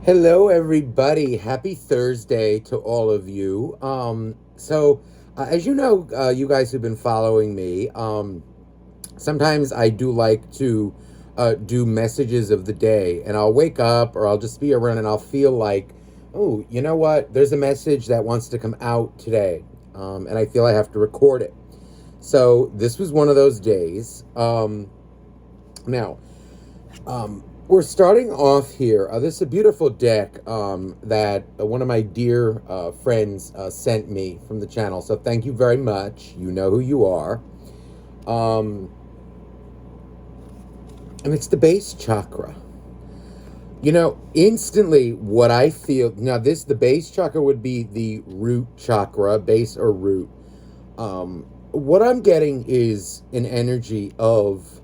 Hello, everybody. Happy Thursday to all of you. As you know, you guys who've been following me, sometimes I do like to do messages of the day, and I'll wake up or I'll just be around and I'll feel like, oh, you know what? There's a message that wants to come out today, and I feel I have to record it. So this was one of those days. Now, we're starting off here. This is a beautiful deck that one of my dear friends sent me from the channel. So thank you very much. You know who you are. Um, and it's the base chakra. Instantly what I feel now, the base chakra would be the root chakra, base or root. What I'm getting is an energy of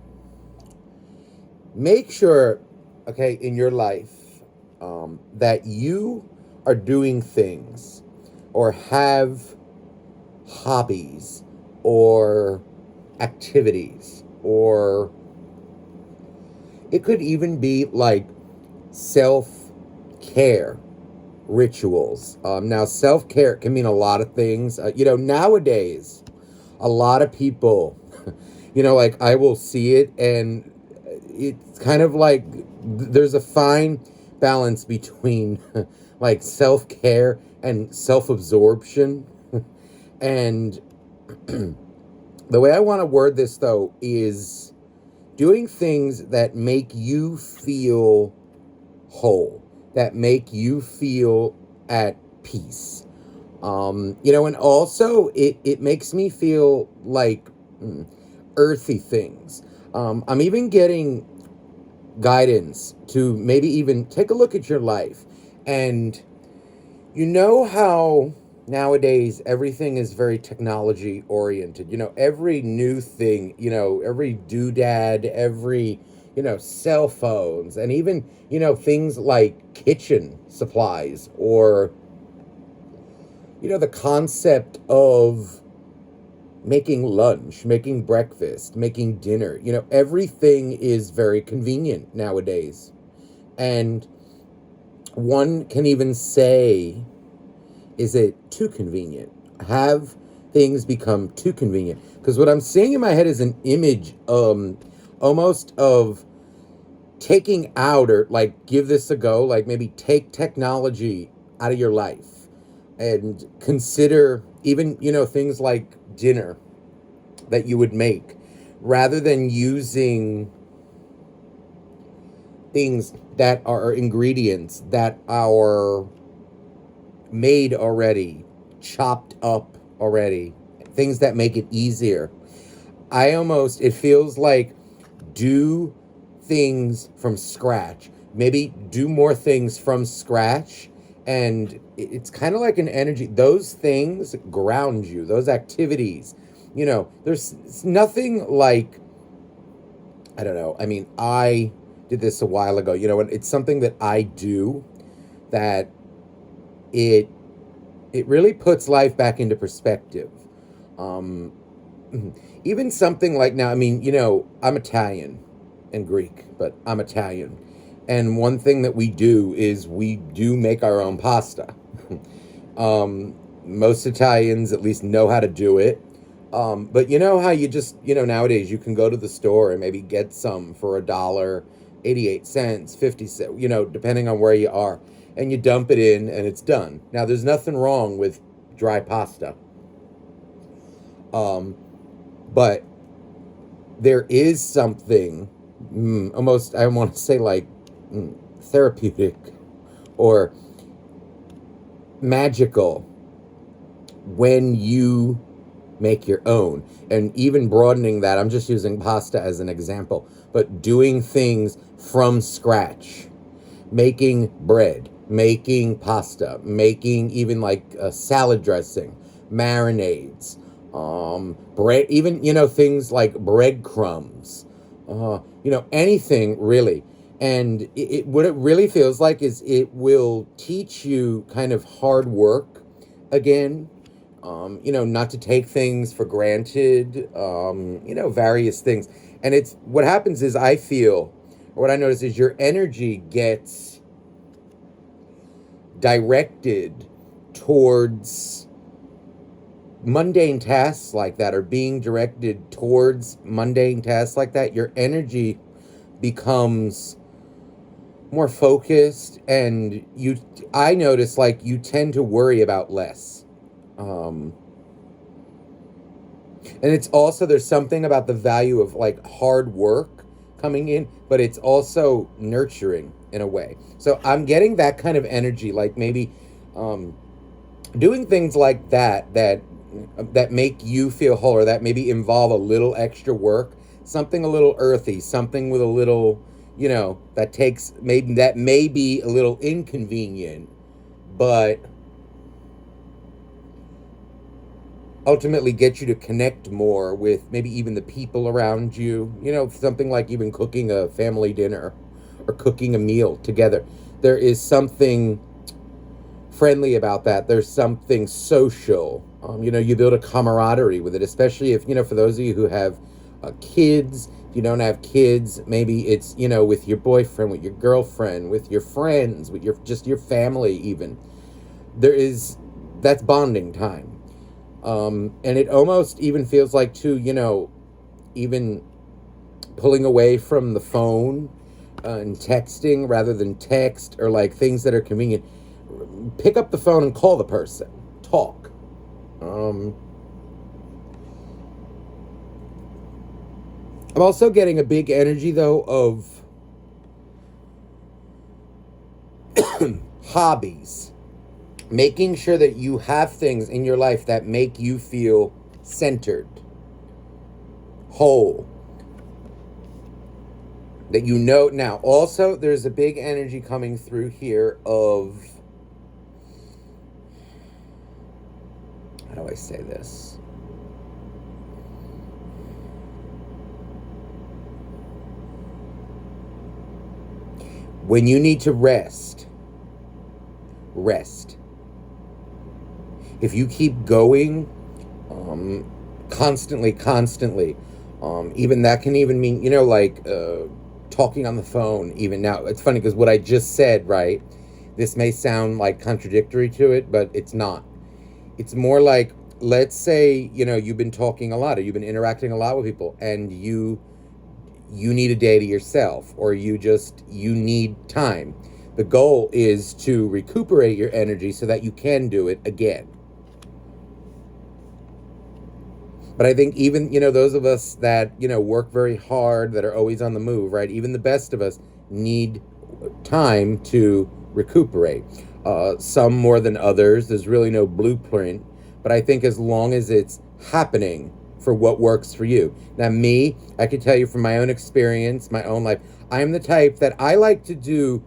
make sure, okay, in your life, that you are doing things or have hobbies or activities, or it could even be like self care rituals. Now, self care can mean a lot of things. Nowadays, a lot of people, like I will see it, and it's kind of like there's a fine balance between like self care and self absorption. And the way I want to word this, though, is doing things that make you feel whole, that make you feel at peace. And also it makes me feel like earthy things. I'm even getting guidance to maybe even take a look at your life. And you know how nowadays everything is very technology oriented. Every new thing, every doodad, every, cell phones, and even, things like kitchen supplies, or, the concept of making lunch, making breakfast, making dinner. Everything is very convenient nowadays. And one can even say, is it too convenient? Have things become too convenient? Because what I'm seeing in my head is an image, almost of taking out, or like give this a go, like maybe take technology out of your life and consider even, things like dinner that you would make, rather than using things that are ingredients that are made already, chopped up already, things that make it easier. It feels like do things from scratch. Maybe do more things from scratch. And it's kind of like an energy. Those things ground you, those activities. There's nothing like, I don't know. I mean, I did this a while ago, and it's something that I do that it it really puts life back into perspective. Um, Even something like now, I mean, I'm Italian and Greek, but I'm Italian. And one thing that we do is we do make our own pasta. Most Italians at least know how to do it. But you know how you just, nowadays you can go to the store and maybe get some for $1.88, 50 cents, depending on where you are. And you dump it in and it's done. Now, there's nothing wrong with dry pasta. Um, but there is something almost, I want to say, like therapeutic or magical when you make your own. And even broadening that, I'm just using pasta as an example, but doing things from scratch, making bread, making pasta, making even like a salad dressing, marinades, bread, even, things like breadcrumbs, anything really. And what it really feels like is it will teach you kind of hard work again. Not to take things for granted, various things. And it's what happens is I feel, or what I notice is your energy gets directed towards mundane tasks like that, or being directed towards mundane tasks like that, your energy becomes more focused, and I notice, like, you tend to worry about less. And it's also, there's something about the value of like hard work coming in, but it's also nurturing in a way. So I'm getting that kind of energy, like maybe doing things like that make you feel whole, or that maybe involve a little extra work, something a little earthy, something with a little, that may be a little inconvenient, but ultimately get you to connect more with maybe even the people around you. Something like even cooking a family dinner or cooking a meal together. There is something friendly about that. There's something social. You build a camaraderie with it, especially if, for those of you who have kids. If you don't have kids, maybe it's, with your boyfriend, with your girlfriend, with your friends, with your family even. That's bonding time. And it almost even feels like, too, even pulling away from the phone and texting rather than text, or like things that are convenient. Pick up the phone and call the person. Talk. I'm also getting a big energy, though, of hobbies. Making sure that you have things in your life that make you feel centered, whole. That now. Also, there's a big energy coming through here of, how do I say this? When you need to rest. If you keep going constantly, even that can even mean, talking on the phone. Even now, it's funny because what I just said, right, this may sound like contradictory to it, but it's not. It's more like, let's say, you've been talking a lot, or you've been interacting a lot with people, and you need a day to yourself, or you need time. The goal is to recuperate your energy so that you can do it again. But I think even, those of us that, work very hard, that are always on the move, right? Even the best of us need time to recuperate. Some more than others. There's really no blueprint. But I think as long as it's happening for what works for you. Now, I can tell you from my own experience, my own life, I am the type that I like to do,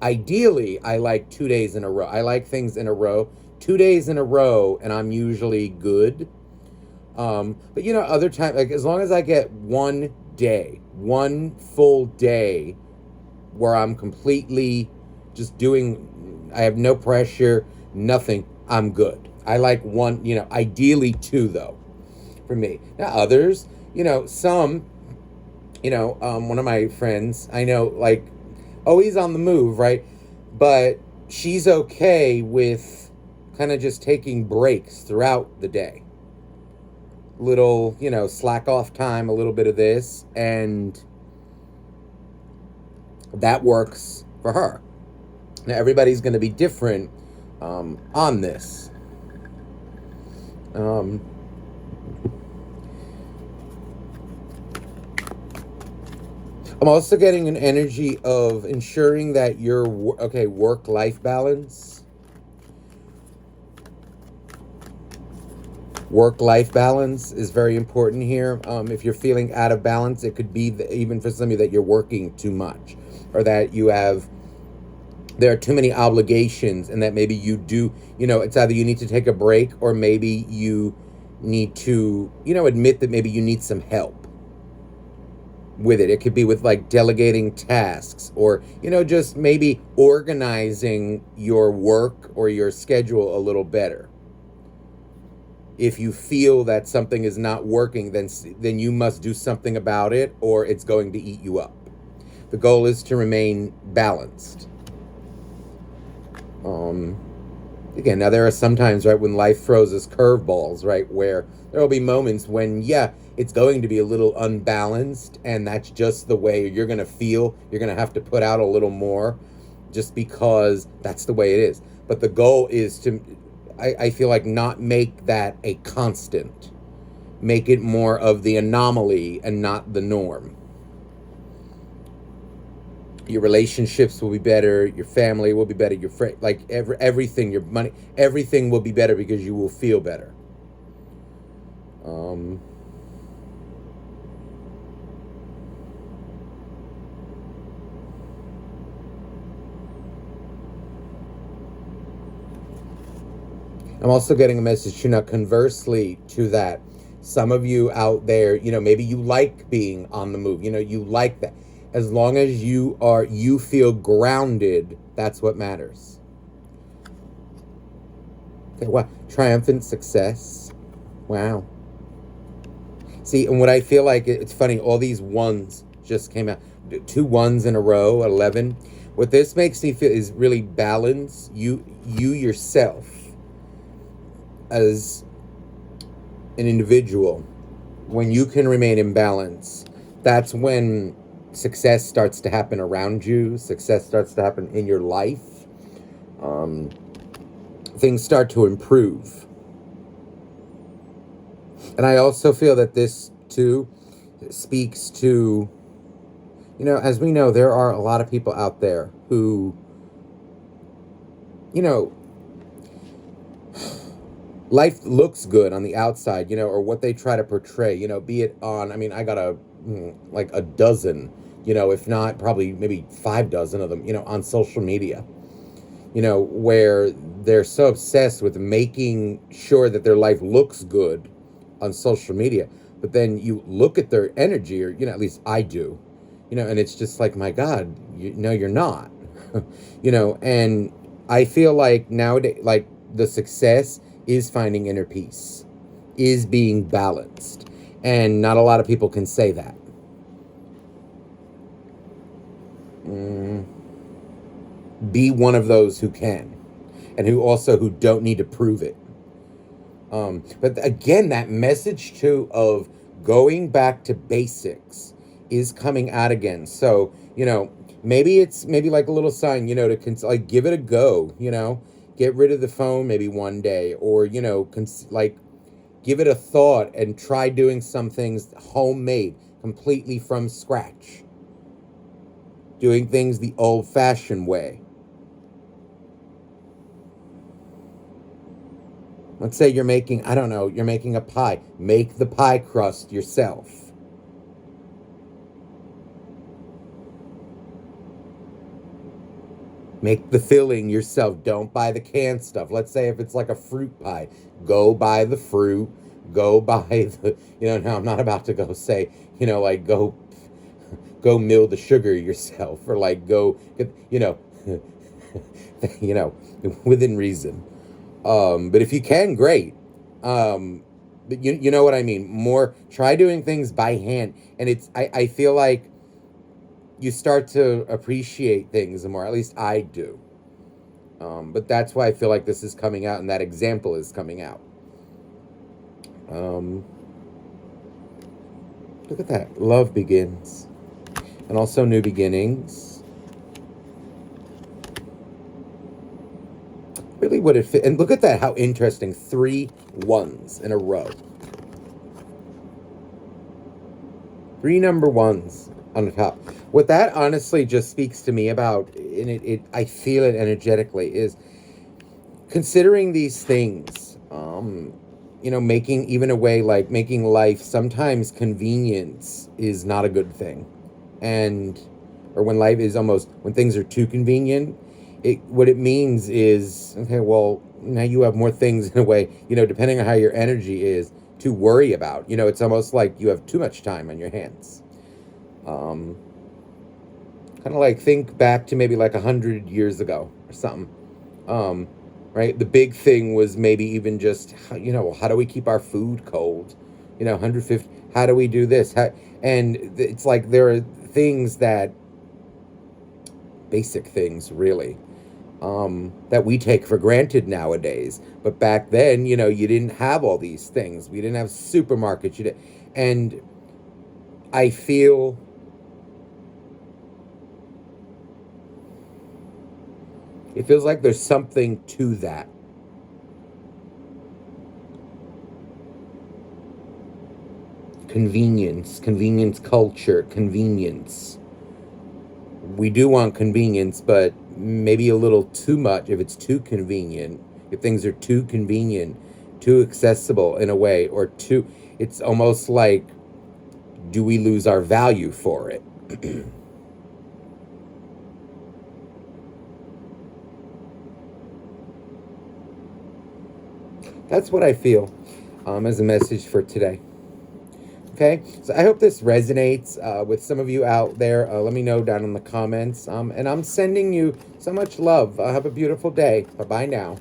ideally, I like 2 days in a row. I like things in a row. 2 days in a row, and I'm usually good. But other times, like, as long as I get one full day where I'm completely just doing, I have no pressure, nothing, I'm good. I like one, ideally 2 though, for me. Now others, some, one of my friends, I know, like, always on the move, right? But she's okay with kind of just taking breaks throughout the day. Little, slack off time, a little bit of this, and that works for her. Now, everybody's going to be different on this. I'm also getting an energy of ensuring that your work-life balance. Work-life balance is very important here. If you're feeling out of balance, it could be even for some of you that you're working too much, or that there are too many obligations, and that maybe you do, it's either you need to take a break, or maybe you need to, admit that maybe you need some help with it. It could be with like delegating tasks, or, just maybe organizing your work or your schedule a little better. If you feel that something is not working, then you must do something about it, or it's going to eat you up. The goal is to remain balanced. Again, now there are some times, right, when life throws us curveballs, right, where there will be moments when, yeah, it's going to be a little unbalanced, and that's just the way you're going to feel. You're going to have to put out a little more just because that's the way it is. But the goal is to, I feel like, not make that a constant. Make it more of the anomaly and not the norm. Your relationships will be better, your family will be better, your friend, like everything, your money, everything will be better because you will feel better. I'm also getting a message to, now, conversely to that, some of you out there, maybe you like being on the move, you like that. As long as you feel grounded, that's what matters. Okay, wow. Triumphant success. Wow. See, and what I feel like, it's funny, all these ones just came out. 2 ones in a row, 11. What this makes me feel is really balance. You yourself as an individual, when you can remain in balance, that's when success starts to happen around you. Success starts to happen in your life. Things start to improve. And I also feel that this, too, speaks to, as we know, there are a lot of people out there who, life looks good on the outside, or what they try to portray, be it on, I got like a dozen, if not probably maybe 5 dozen of them, on social media, where they're so obsessed with making sure that their life looks good on social media. But then you look at their energy, or, at least I do, and it's just like, my God, you're not, and I feel like nowadays, like, the success is finding inner peace, is being balanced. And not a lot of people can say that. Be one of those who can, and who don't need to prove it. But again, that message too of going back to basics is coming out again. So, maybe it's like a little sign, to like give it a go, get rid of the phone maybe one day, or, like give it a thought and try doing some things homemade, completely from scratch. Doing things the old-fashioned way. Let's say you're making a pie. Make the pie crust yourself. Make the filling yourself. Don't buy the canned stuff. Let's say if it's like a fruit pie, go buy the fruit. Go buy the, now I'm not about to go say, like go mill the sugar yourself, or like go get, within reason. But if you can, great. But you know what I mean. More, try doing things by hand, and I feel like you start to appreciate things more. At least I do. But that's why I feel like this is coming out, and that example is coming out. Look at that. Love begins. And also new beginnings. Really would it fit? And look at that, how interesting. 3 ones in a row. 3 number ones on the top. What that honestly just speaks to me about, and I feel it energetically, is considering these things, making even a way, like making life, sometimes convenience is not a good thing. Or when life is when things are too convenient, what it means is, okay, well, now you have more things in a way, depending on how your energy is, to worry about. It's almost like you have too much time on your hands. Kind of like, think back to maybe like 100 years ago or something. Right? The big thing was maybe even just, how do we keep our food cold? 150, how do we do this? And it's like there are things that, basic things really, that we take for granted nowadays. But back then, you didn't have all these things. We didn't have supermarkets. And I feel it feels like there's something to that. Convenience culture, convenience. We do want convenience, but maybe a little too much if it's too convenient. If things are too convenient, too accessible in a way, or too, it's almost like, do we lose our value for it? That's what I feel as a message for today. Okay, so I hope this resonates with some of you out there. Let me know down in the comments. And I'm sending you so much love. Have a beautiful day. Bye bye now.